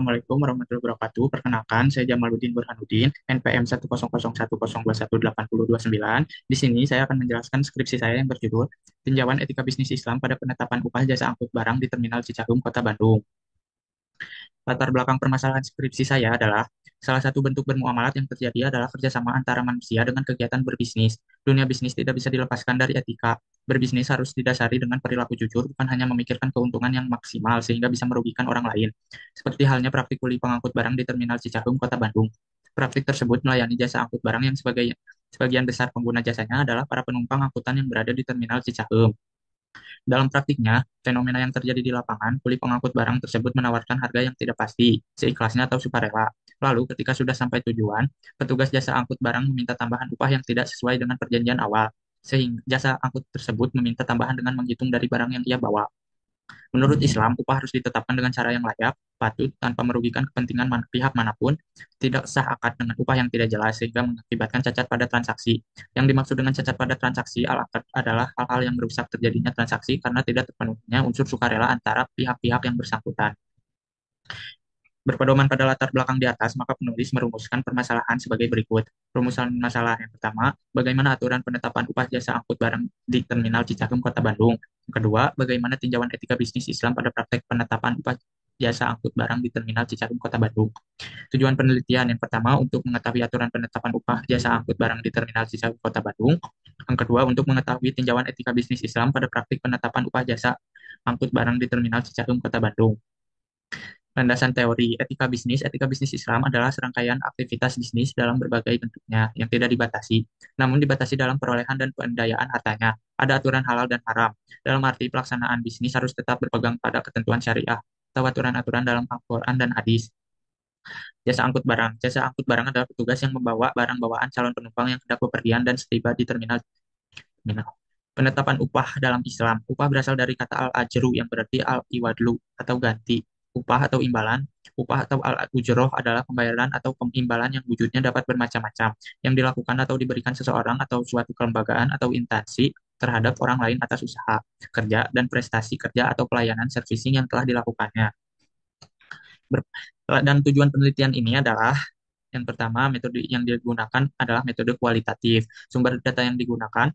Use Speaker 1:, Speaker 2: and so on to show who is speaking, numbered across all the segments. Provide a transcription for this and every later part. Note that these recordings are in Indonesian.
Speaker 1: Assalamualaikum warahmatullahi wabarakatuh. Perkenalkan, saya Jamaluddin Burhanuddin, NPM 100108029. Di sini saya akan menjelaskan skripsi saya yang berjudul Tinjauan Etika Bisnis Islam pada Penetapan Upah Jasa Angkut Barang di Terminal Cicaheum, Kota Bandung. Latar belakang permasalahan skripsi saya adalah salah satu bentuk bermuamalat yang terjadi adalah kerjasama antara manusia dengan kegiatan berbisnis. Dunia bisnis tidak bisa dilepaskan dari etika. Berbisnis harus didasari dengan perilaku jujur, bukan hanya memikirkan keuntungan yang maksimal sehingga bisa merugikan orang lain. Seperti halnya praktik kuli pengangkut barang di Terminal Cicaheum, Kota Bandung. Praktik tersebut melayani jasa angkut barang yang sebagian besar pengguna jasanya adalah para penumpang angkutan yang berada di Terminal Cicaheum. Dalam praktiknya, fenomena yang terjadi di lapangan, kuli pengangkut barang tersebut menawarkan harga yang tidak pasti, seikhlasnya atau sukarela. Lalu, ketika sudah sampai tujuan, petugas jasa angkut barang meminta tambahan upah yang tidak sesuai dengan perjanjian awal, sehingga jasa angkut tersebut meminta tambahan dengan menghitung dari barang yang ia bawa. Menurut Islam, upah harus ditetapkan dengan cara yang layak, patut, tanpa merugikan kepentingan pihak manapun, tidak sah akad dengan upah yang tidak jelas, sehingga mengakibatkan cacat pada transaksi. Yang dimaksud dengan cacat pada transaksi al-akad adalah hal-hal yang merusak terjadinya transaksi karena tidak terpenuhinya unsur sukarela antara pihak-pihak yang bersangkutan. Berpedoman pada latar belakang di atas, maka penulis merumuskan permasalahan sebagai berikut. Rumusan masalah yang pertama, bagaimana aturan penetapan upah jasa angkut barang di Terminal Cicaheum, Kota Bandung. Yang kedua, bagaimana tinjauan etika bisnis Islam pada praktek penetapan upah jasa angkut barang di Terminal Cicaheum, Kota Bandung. Tujuan penelitian yang pertama, untuk mengetahui aturan penetapan upah jasa angkut barang di Terminal Cicaheum, Kota Bandung. Yang kedua, untuk mengetahui tinjauan etika bisnis Islam pada praktik penetapan upah jasa angkut barang di Terminal Cicaheum, Kota Bandung. Landasan teori etika bisnis Islam adalah serangkaian aktivitas bisnis dalam berbagai bentuknya yang tidak dibatasi, namun dibatasi dalam perolehan dan pendayaan hartanya. Ada aturan halal dan haram, dalam arti pelaksanaan bisnis harus tetap berpegang pada ketentuan syariah atau aturan-aturan dalam Al-Quran dan hadis. Jasa angkut barang. Jasa angkut barang adalah petugas yang membawa barang bawaan calon penumpang yang hendak bepergian dan setiba di terminal. Penetapan upah dalam Islam. Upah berasal dari kata al-ajru yang berarti al-iwadlu atau ganti. Upah atau imbalan. Upah atau al-ujroh adalah pembayaran atau imbalan yang wujudnya dapat bermacam-macam, yang dilakukan atau diberikan seseorang atau suatu kelembagaan atau instansi terhadap orang lain atas usaha, kerja, dan prestasi kerja atau pelayanan servicing yang telah dilakukannya. Dan tujuan penelitian ini adalah yang pertama, metode yang digunakan adalah metode kualitatif. Sumber data yang digunakan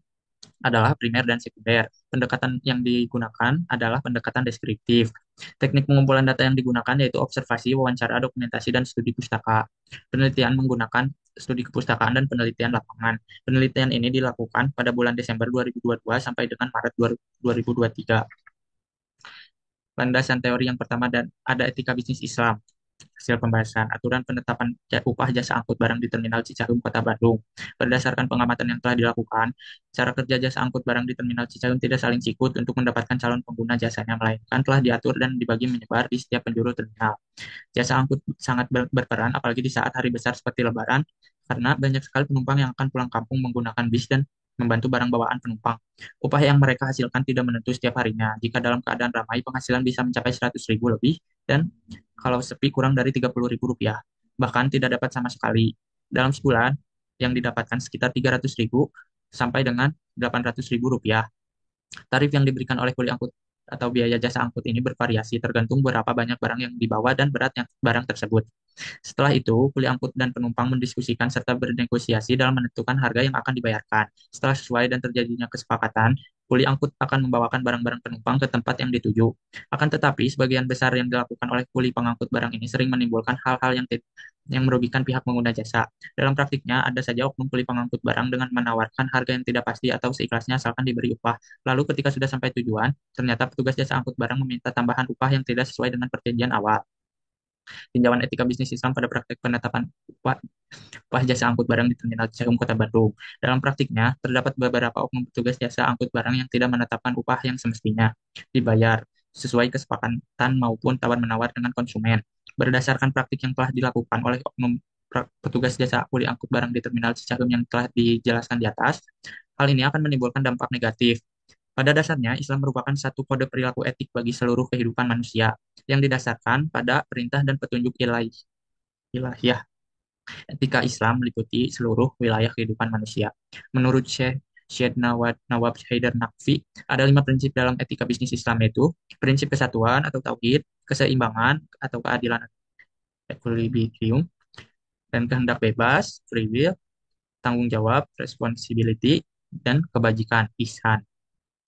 Speaker 1: adalah primer dan sekunder. Pendekatan yang digunakan adalah pendekatan deskriptif. Teknik pengumpulan data yang digunakan yaitu observasi, wawancara, dokumentasi, dan studi pustaka. Penelitian menggunakan studi kepustakaan dan penelitian lapangan. Penelitian ini dilakukan pada bulan Desember 2022 sampai dengan Maret 2023. Landasan teori yang pertama dan ada etika bisnis Islam. Hasil pembahasan aturan penetapan upah jasa angkut barang di Terminal Cicaheum, Kota Bandung. Berdasarkan pengamatan yang telah dilakukan, cara kerja jasa angkut barang di Terminal Cicaheum tidak saling sikut untuk mendapatkan calon pengguna jasanya, melainkan telah diatur dan dibagi menyebar di setiap penjuru terminal. Jasa angkut sangat berperan, apalagi di saat hari besar seperti Lebaran, karena banyak sekali penumpang yang akan pulang kampung menggunakan bis dan membantu barang bawaan penumpang. Upah yang mereka hasilkan tidak menentu setiap harinya. Jika dalam keadaan ramai, penghasilan bisa mencapai 100.000 lebih, dan kalau sepi kurang dari 30.000 rupiah. Bahkan tidak dapat sama sekali. Dalam sebulan, yang didapatkan sekitar 300.000 sampai dengan 800.000 rupiah. Tarif yang diberikan oleh kuli angkut atau biaya jasa angkut ini bervariasi tergantung berapa banyak barang yang dibawa dan berat yang barang tersebut. Setelah itu, kuli angkut dan penumpang mendiskusikan serta bernegosiasi dalam menentukan harga yang akan dibayarkan. Setelah sesuai dan terjadinya kesepakatan, kuli angkut akan membawakan barang-barang penumpang ke tempat yang dituju. Akan tetapi, sebagian besar yang dilakukan oleh kuli pengangkut barang ini sering menimbulkan hal-hal yang merugikan pihak pengguna jasa. Dalam praktiknya, ada saja oknum kuli pengangkut barang dengan menawarkan harga yang tidak pasti atau seikhlasnya asalkan diberi upah. Lalu ketika sudah sampai tujuan, ternyata petugas jasa angkut barang meminta tambahan upah yang tidak sesuai dengan perjanjian awal. Tinjauan etika bisnis Islam pada praktek penetapan upah, jasa angkut barang di Terminal Cicaheum, Kota Bandung. Dalam praktiknya, terdapat beberapa oknum petugas jasa angkut barang yang tidak menetapkan upah yang semestinya dibayar sesuai kesepakatan maupun tawar-menawar dengan konsumen. Berdasarkan praktik yang telah dilakukan oleh oknum petugas jasa kuli angkut barang di Terminal Cicaheum yang telah dijelaskan di atas, hal ini akan menimbulkan dampak negatif. Pada dasarnya, Islam merupakan satu kode perilaku etik bagi seluruh kehidupan manusia yang didasarkan pada perintah dan petunjuk ilahiyah. Etika Islam meliputi seluruh wilayah kehidupan manusia. Menurut Syed Nawab Haidar Naqvi, ada 5 prinsip dalam etika bisnis Islam, yaitu prinsip kesatuan atau tauhid, keseimbangan atau keadilan, equilibrium, dan kehendak bebas, free will, tanggung jawab, responsibility, dan kebajikan, ihsan.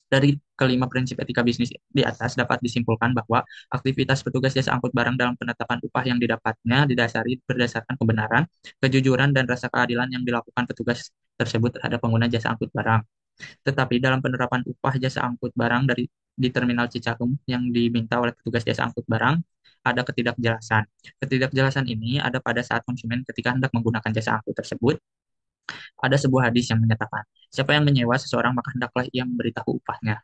Speaker 1: Dari kelima prinsip etika bisnis di atas dapat disimpulkan bahwa aktivitas petugas jasa angkut barang dalam penetapan upah yang didapatnya didasari berdasarkan kebenaran, kejujuran, dan rasa keadilan yang dilakukan petugas tersebut terhadap pengguna jasa angkut barang. Tetapi dalam penerapan upah jasa angkut barang di Terminal Cicahem yang diminta oleh petugas jasa angkut barang, ada ketidakjelasan. Ketidakjelasan ini ada pada saat konsumen ketika hendak menggunakan jasa angkut tersebut. Ada sebuah hadis yang menyatakan, siapa yang menyewa seseorang maka hendaklah ia memberitahu upahnya.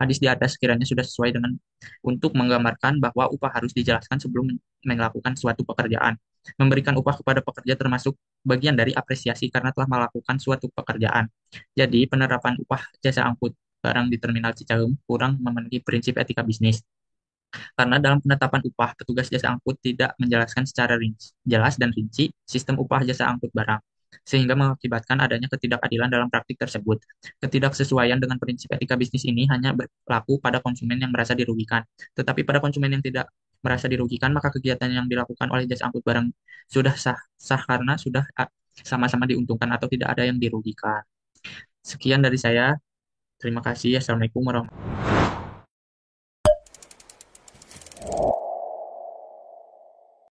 Speaker 1: Hadis di atas sekiranya sudah sesuai dengan untuk menggambarkan bahwa upah harus dijelaskan sebelum melakukan suatu pekerjaan. Memberikan upah kepada pekerja termasuk bagian dari apresiasi karena telah melakukan suatu pekerjaan. Jadi, penerapan upah jasa angkut barang di Terminal Cicahem kurang memenuhi prinsip etika bisnis. Karena dalam penetapan upah, petugas jasa angkut tidak menjelaskan secara jelas dan rinci sistem upah jasa angkut barang, sehingga mengakibatkan adanya ketidakadilan dalam praktik tersebut. Ketidaksesuaian dengan prinsip etika bisnis ini hanya berlaku pada konsumen yang merasa dirugikan. Tetapi pada konsumen yang tidak merasa dirugikan, maka kegiatan yang dilakukan oleh jasa angkut barang sudah sah karena sudah sama-sama diuntungkan atau tidak ada yang dirugikan. Sekian dari saya. Terima kasih. Assalamualaikum warahmatullahi wabarakatuh.